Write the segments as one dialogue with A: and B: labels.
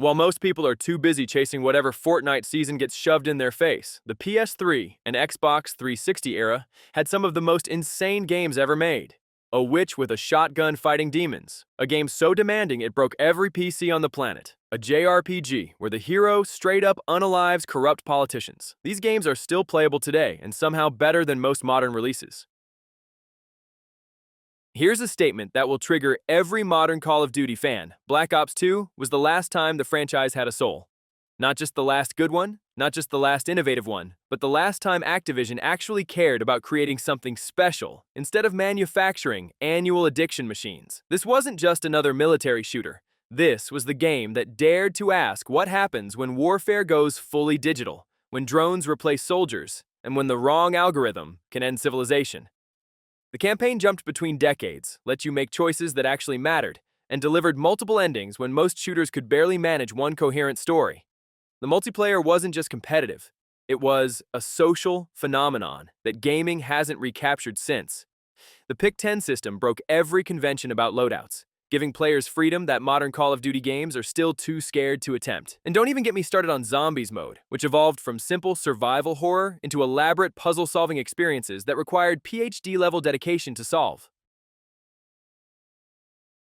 A: While most people are too busy chasing whatever Fortnite season gets shoved in their face, the PS3 and Xbox 360 era had some of the most insane games ever made. A witch with a shotgun fighting demons, a game so demanding it broke every PC on the planet. A JRPG where the hero straight up unalives corrupt politicians. These games are still playable today and somehow better than most modern releases. Here's a statement that will trigger every modern Call of Duty fan. Black Ops 2 was the last time the franchise had a soul. Not just the last good one, not just the last innovative one, but the last time Activision actually cared about creating something special instead of manufacturing annual addiction machines. This wasn't just another military shooter. This was the game that dared to ask what happens when warfare goes fully digital, when drones replace soldiers, and when the wrong algorithm can end civilization. The campaign jumped between decades, let you make choices that actually mattered, and delivered multiple endings when most shooters could barely manage one coherent story. The multiplayer wasn't just competitive, it was a social phenomenon that gaming hasn't recaptured since. The Pick-10 system broke every convention about loadouts, giving players freedom that modern Call of Duty games are still too scared to attempt. And don't even get me started on Zombies mode, which evolved from simple survival horror into elaborate puzzle-solving experiences that required PhD-level dedication to solve.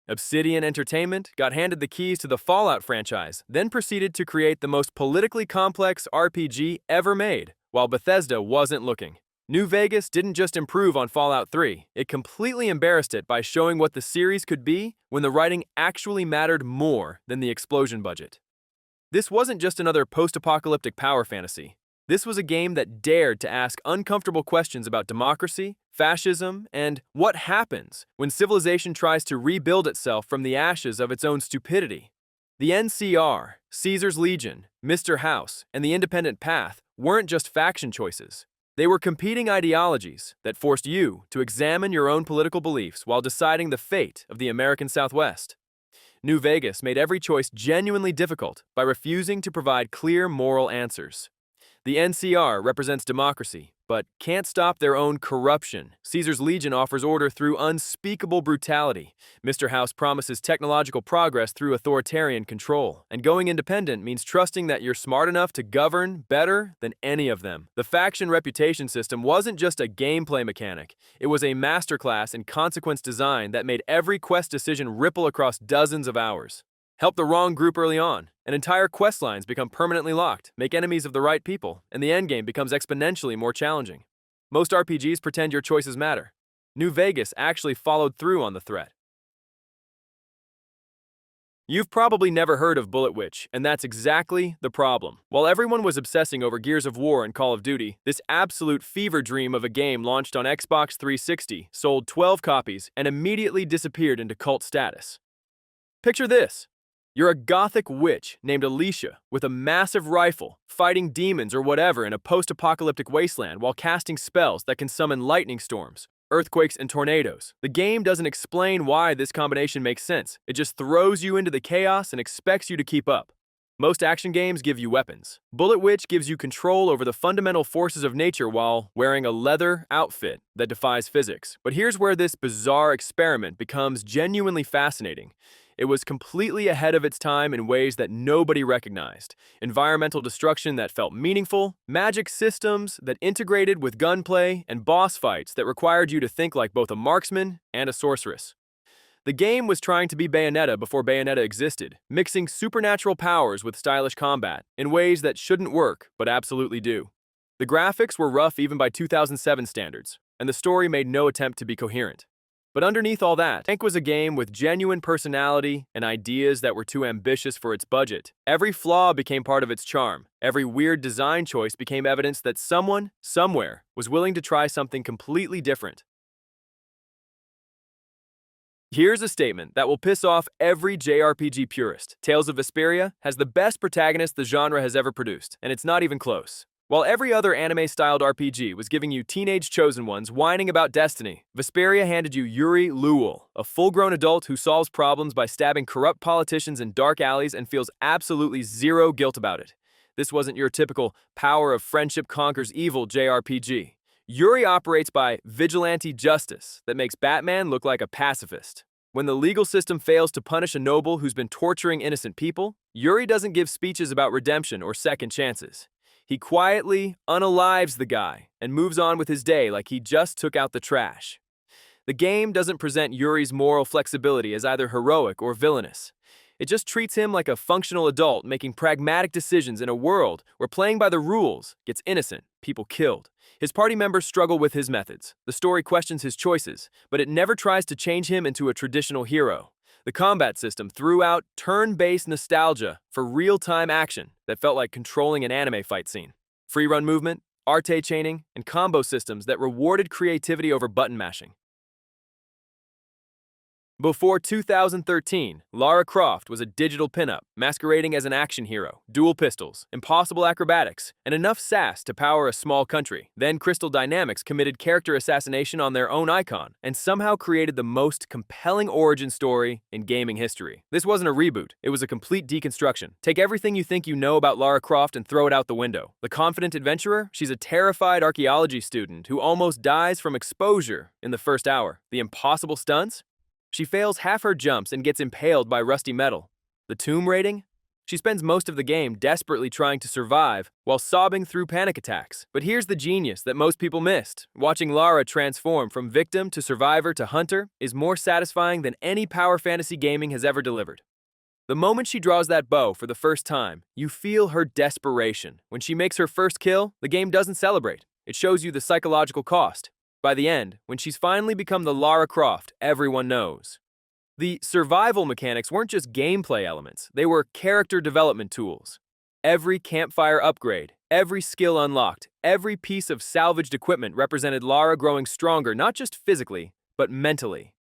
A: Obsidian Entertainment got handed the keys to the Fallout franchise, then proceeded to create the most politically complex RPG ever made, while Bethesda wasn't looking. New Vegas didn't just improve on Fallout 3, it completely embarrassed it by showing what the series could be when the writing actually mattered more than the explosion budget. This wasn't just another post-apocalyptic power fantasy. This was a game that dared to ask uncomfortable questions about democracy, fascism, and what happens when civilization tries to rebuild itself from the ashes of its own stupidity. The NCR, Caesar's Legion, Mr. House, and the Independent Path weren't just faction choices. They were competing ideologies that forced you to examine your own political beliefs while deciding the fate of the American Southwest. New Vegas made every choice genuinely difficult by refusing to provide clear moral answers. The NCR represents democracy, but can't stop their own corruption. Caesar's Legion offers order through unspeakable brutality. Mr. House promises technological progress through authoritarian control. And going independent means trusting that you're smart enough to govern better than any of them. The faction reputation system wasn't just a gameplay mechanic. It was a masterclass in consequence design that made every quest decision ripple across dozens of hours. Help the wrong group early on, and entire quest lines become permanently locked, make enemies of the right people, and the endgame becomes exponentially more challenging. Most RPGs pretend your choices matter. New Vegas actually followed through on the threat. You've probably never heard of Bullet Witch, and that's exactly the problem. While everyone was obsessing over Gears of War and Call of Duty, this absolute fever dream of a game launched on Xbox 360, sold 12 copies, and immediately disappeared into cult status. Picture this. You're a gothic witch named Alicia with a massive rifle, fighting demons or whatever in a post-apocalyptic wasteland while casting spells that can summon lightning storms, earthquakes, and tornadoes. The game doesn't explain why this combination makes sense. It just throws you into the chaos and expects you to keep up. Most action games give you weapons. Bullet Witch gives you control over the fundamental forces of nature while wearing a leather outfit that defies physics. But here's where this bizarre experiment becomes genuinely fascinating. It was completely ahead of its time in ways that nobody recognized. Environmental destruction that felt meaningful, magic systems that integrated with gunplay, and boss fights that required you to think like both a marksman and a sorceress. The game was trying to be Bayonetta before Bayonetta existed, mixing supernatural powers with stylish combat in ways that shouldn't work, but absolutely do. The graphics were rough even by 2007 standards, and the story made no attempt to be coherent. But underneath all that, Tank was a game with genuine personality and ideas that were too ambitious for its budget. Every flaw became part of its charm. Every weird design choice became evidence that someone, somewhere, was willing to try something completely different. Here's a statement that will piss off every JRPG purist. Tales of Vesperia has the best protagonist the genre has ever produced, and it's not even close. While every other anime-styled RPG was giving you teenage chosen ones whining about destiny, Vesperia handed you Yuri Lewell, a full-grown adult who solves problems by stabbing corrupt politicians in dark alleys and feels absolutely zero guilt about it. This wasn't your typical power of friendship conquers evil JRPG. Yuri operates by vigilante justice that makes Batman look like a pacifist. When the legal system fails to punish a noble who's been torturing innocent people, Yuri doesn't give speeches about redemption or second chances. He quietly unalives the guy and moves on with his day like he just took out the trash. The game doesn't present Yuri's moral flexibility as either heroic or villainous. It just treats him like a functional adult making pragmatic decisions in a world where playing by the rules gets innocent people killed. His party members struggle with his methods. The story questions his choices, but it never tries to change him into a traditional hero. The combat system threw out turn-based nostalgia for real-time action that felt like controlling an anime fight scene. Free-run movement, arte chaining, and combo systems that rewarded creativity over button mashing. Before 2013, Lara Croft was a digital pinup, masquerading as an action hero, dual pistols, impossible acrobatics, and enough sass to power a small country. Then Crystal Dynamics committed character assassination on their own icon, and somehow created the most compelling origin story in gaming history. This wasn't a reboot, it was a complete deconstruction. Take everything you think you know about Lara Croft and throw it out the window. The confident adventurer? She's a terrified archaeology student who almost dies from exposure in the first hour. The impossible stunts? She fails half her jumps and gets impaled by rusty metal. The tomb raiding? She spends most of the game desperately trying to survive while sobbing through panic attacks. But here's the genius that most people missed. Watching Lara transform from victim to survivor to hunter is more satisfying than any power fantasy gaming has ever delivered. The moment she draws that bow for the first time, you feel her desperation. When she makes her first kill, the game doesn't celebrate. It shows you the psychological cost. By the end, when she's finally become the Lara Croft everyone knows. The survival mechanics weren't just gameplay elements, they were character development tools. Every campfire upgrade, every skill unlocked, every piece of salvaged equipment represented Lara growing stronger not just physically, but mentally.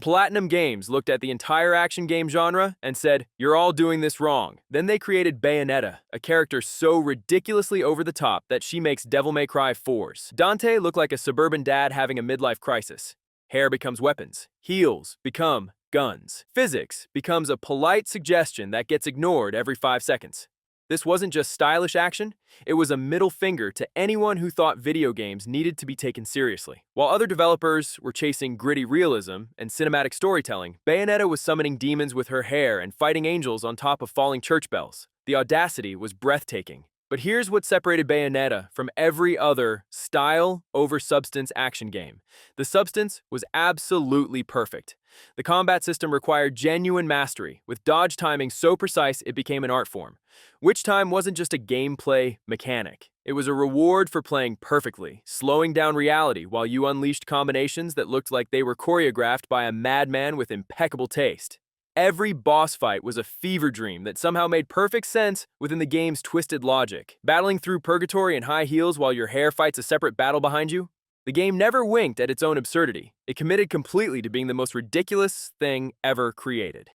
A: Platinum Games looked at the entire action game genre and said, "You're all doing this wrong." Then they created Bayonetta, a character so ridiculously over the top that she makes Devil May Cry 4s. Dante looked like a suburban dad having a midlife crisis. Hair becomes weapons. Heels become guns. Physics becomes a polite suggestion that gets ignored every 5 seconds. This wasn't just stylish action, it was a middle finger to anyone who thought video games needed to be taken seriously. While other developers were chasing gritty realism and cinematic storytelling, Bayonetta was summoning demons with her hair and fighting angels on top of falling church bells. The audacity was breathtaking. But here's what separated Bayonetta from every other style over substance action game. The substance was absolutely perfect. The combat system required genuine mastery, with dodge timing so precise it became an art form. Witch time wasn't just a gameplay mechanic. It was a reward for playing perfectly, slowing down reality while you unleashed combinations that looked like they were choreographed by a madman with impeccable taste. Every boss fight was a fever dream that somehow made perfect sense within the game's twisted logic. Battling through purgatory in high heels while your hair fights a separate battle behind you? The game never winked at its own absurdity. It committed completely to being the most ridiculous thing ever created.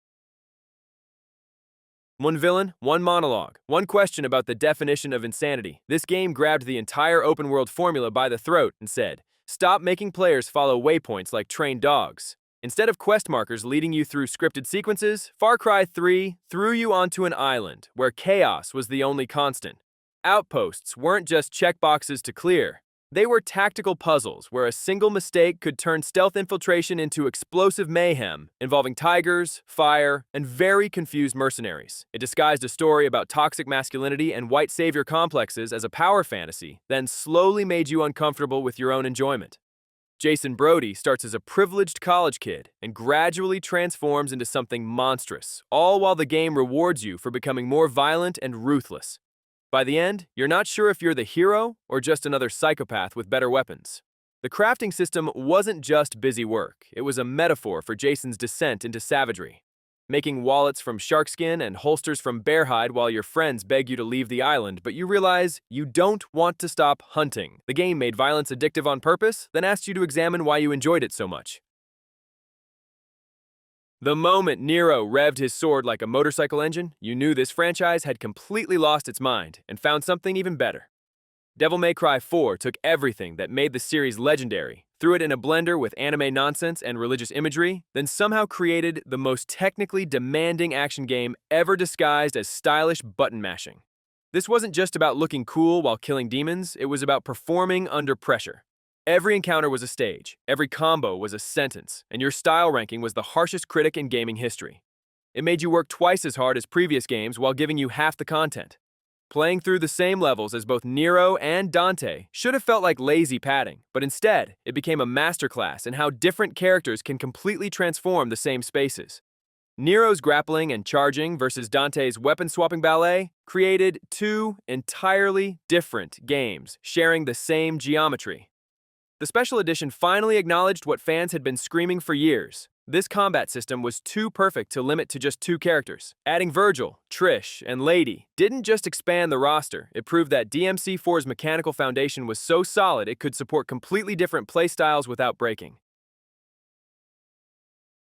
A: One villain, one monologue, one question about the definition of insanity. This game grabbed the entire open-world formula by the throat and said, "Stop making players follow waypoints like trained dogs." Instead of quest markers leading you through scripted sequences, Far Cry 3 threw you onto an island where chaos was the only constant. Outposts weren't just checkboxes to clear. They were tactical puzzles where a single mistake could turn stealth infiltration into explosive mayhem involving tigers, fire, and very confused mercenaries. It disguised a story about toxic masculinity and white savior complexes as a power fantasy, then slowly made you uncomfortable with your own enjoyment. Jason Brody starts as a privileged college kid and gradually transforms into something monstrous, all while the game rewards you for becoming more violent and ruthless. By the end, you're not sure if you're the hero or just another psychopath with better weapons. The crafting system wasn't just busy work, it was a metaphor for Jason's descent into savagery. Making wallets from sharkskin and holsters from bearhide while your friends beg you to leave the island, but you realize you don't want to stop hunting. The game made violence addictive on purpose, then asked you to examine why you enjoyed it so much. The moment Nero revved his sword like a motorcycle engine, you knew this franchise had completely lost its mind and found something even better. Devil May Cry 4 took everything that made the series legendary, threw it in a blender with anime nonsense and religious imagery, then somehow created the most technically demanding action game ever disguised as stylish button mashing. This wasn't just about looking cool while killing demons, it was about performing under pressure. Every encounter was a stage, every combo was a sentence, and your style ranking was the harshest critic in gaming history. It made you work twice as hard as previous games while giving you half the content. Playing through the same levels as both Nero and Dante should have felt like lazy padding, but instead, it became a masterclass in how different characters can completely transform the same spaces. Nero's grappling and charging versus Dante's weapon-swapping ballet created two entirely different games, sharing the same geometry. The special edition finally acknowledged what fans had been screaming for years. This combat system was too perfect to limit to just two characters. Adding Virgil, Trish, and Lady didn't just expand the roster, it proved that DMC4's mechanical foundation was so solid it could support completely different playstyles without breaking.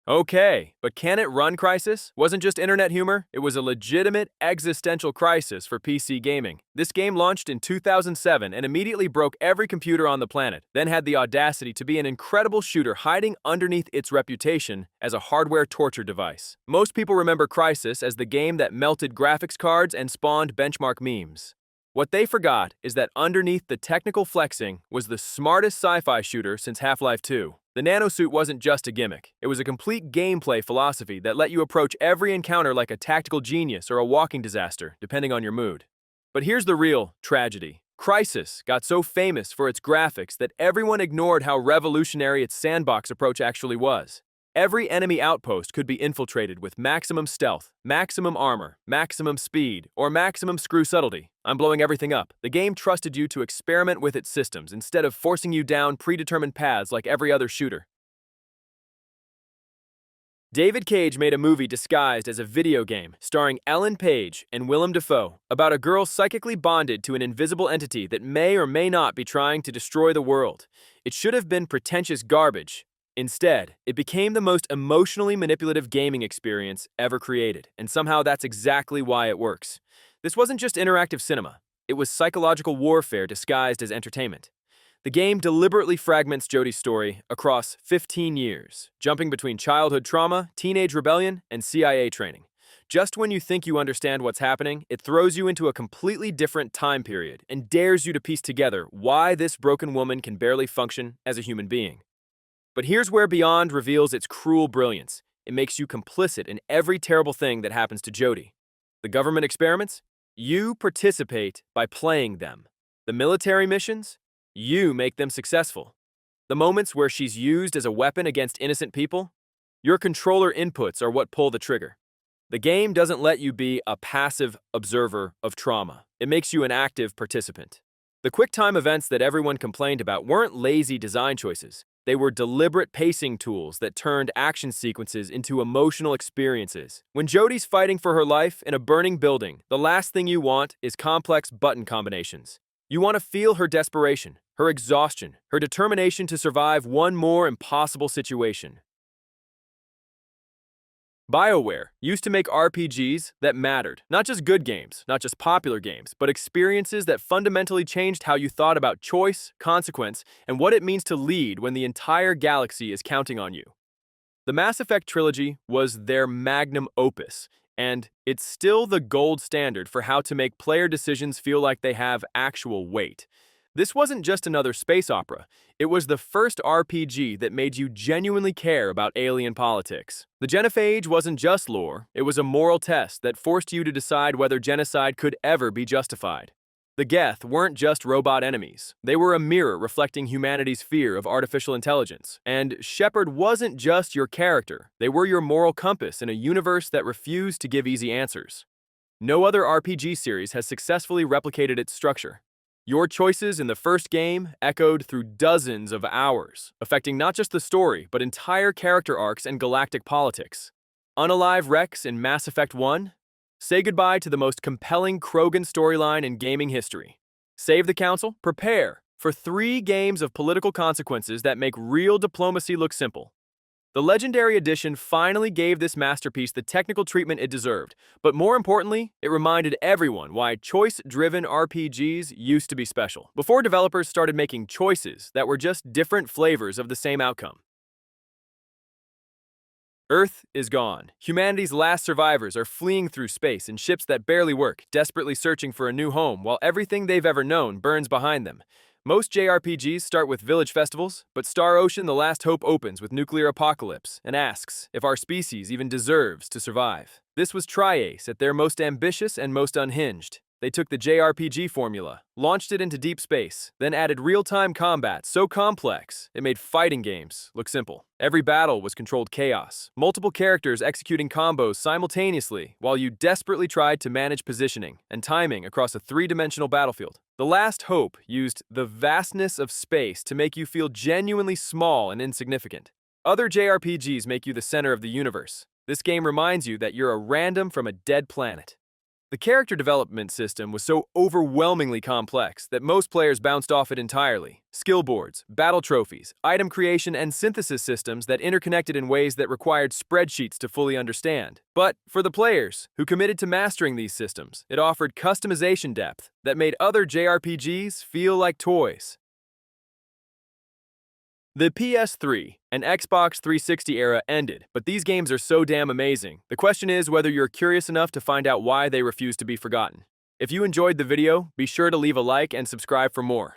A: Okay, but can it run Crysis? Wasn't just internet humor, it was a legitimate existential crisis for PC gaming. This game launched in 2007 and immediately broke every computer on the planet, then had the audacity to be an incredible shooter hiding underneath its reputation as a hardware torture device. Most people remember Crysis as the game that melted graphics cards and spawned benchmark memes. What they forgot is that underneath the technical flexing was the smartest sci-fi shooter since Half-Life 2. The nanosuit wasn't just a gimmick. It was a complete gameplay philosophy that let you approach every encounter like a tactical genius or a walking disaster, depending on your mood. But here's the real tragedy. Crysis got so famous for its graphics that everyone ignored how revolutionary its sandbox approach actually was. Every enemy outpost could be infiltrated with maximum stealth, maximum armor, maximum speed, or maximum screw subtlety. I'm blowing everything up. The game trusted you to experiment with its systems instead of forcing you down predetermined paths like every other shooter. David Cage made a movie disguised as a video game starring Ellen Page and Willem Dafoe about a girl psychically bonded to an invisible entity that may or may not be trying to destroy the world. It should have been pretentious garbage. Instead, it became the most emotionally manipulative gaming experience ever created, and somehow that's exactly why it works. This wasn't just interactive cinema, it was psychological warfare disguised as entertainment. The game deliberately fragments Jodie's story across 15 years, jumping between childhood trauma, teenage rebellion, and CIA training. Just when you think you understand what's happening, it throws you into a completely different time period and dares you to piece together why this broken woman can barely function as a human being. But here's where Beyond reveals its cruel brilliance. It makes you complicit in every terrible thing that happens to Jodie. The government experiments? You participate by playing them. The military missions? You make them successful. The moments where she's used as a weapon against innocent people? Your controller inputs are what pull the trigger. The game doesn't let you be a passive observer of trauma. It makes you an active participant. The quick-time events that everyone complained about weren't lazy design choices. They were deliberate pacing tools that turned action sequences into emotional experiences. When Jodie's fighting for her life in a burning building, the last thing you want is complex button combinations. You want to feel her desperation, her exhaustion, her determination to survive one more impossible situation. BioWare used to make RPGs that mattered. Not just good games, not just popular games, but experiences that fundamentally changed how you thought about choice, consequence, and what it means to lead when the entire galaxy is counting on you. The Mass Effect trilogy was their magnum opus, and it's still the gold standard for how to make player decisions feel like they have actual weight. This wasn't just another space opera. It was the first RPG that made you genuinely care about alien politics. The Genophage wasn't just lore, it was a moral test that forced you to decide whether genocide could ever be justified. The Geth weren't just robot enemies. They were a mirror reflecting humanity's fear of artificial intelligence. And Shepard wasn't just your character. They were your moral compass in a universe that refused to give easy answers. No other RPG series has successfully replicated its structure. Your choices in the first game echoed through dozens of hours, affecting not just the story, but entire character arcs and galactic politics. Unalive Rex in Mass Effect 1? Say goodbye to the most compelling Krogan storyline in gaming history. Save the Council? Prepare for 3 games of political consequences that make real diplomacy look simple. The Legendary Edition finally gave this masterpiece the technical treatment it deserved, but more importantly, it reminded everyone why choice-driven RPGs used to be special, before developers started making choices that were just different flavors of the same outcome. Earth is gone. Humanity's last survivors are fleeing through space in ships that barely work, desperately searching for a new home while everything they've ever known burns behind them. Most JRPGs start with village festivals, but Star Ocean: The Last Hope opens with nuclear apocalypse and asks if our species even deserves to survive. This was Crysis at their most ambitious and most unhinged. They took the JRPG formula, launched it into deep space, then added real-time combat so complex it made fighting games look simple. Every battle was controlled chaos, multiple characters executing combos simultaneously while you desperately tried to manage positioning and timing across a three-dimensional battlefield. The Last Hope used the vastness of space to make you feel genuinely small and insignificant. Other JRPGs make you the center of the universe. This game reminds you that you're a random from a dead planet. The character development system was so overwhelmingly complex that most players bounced off it entirely. Skill boards, battle trophies, item creation, and synthesis systems that interconnected in ways that required spreadsheets to fully understand. But for the players who committed to mastering these systems, it offered customization depth that made other JRPGs feel like toys. The PS3 and Xbox 360 era ended, but these games are so damn amazing. The question is whether you're curious enough to find out why they refuse to be forgotten. If you enjoyed the video, be sure to leave a like and subscribe for more.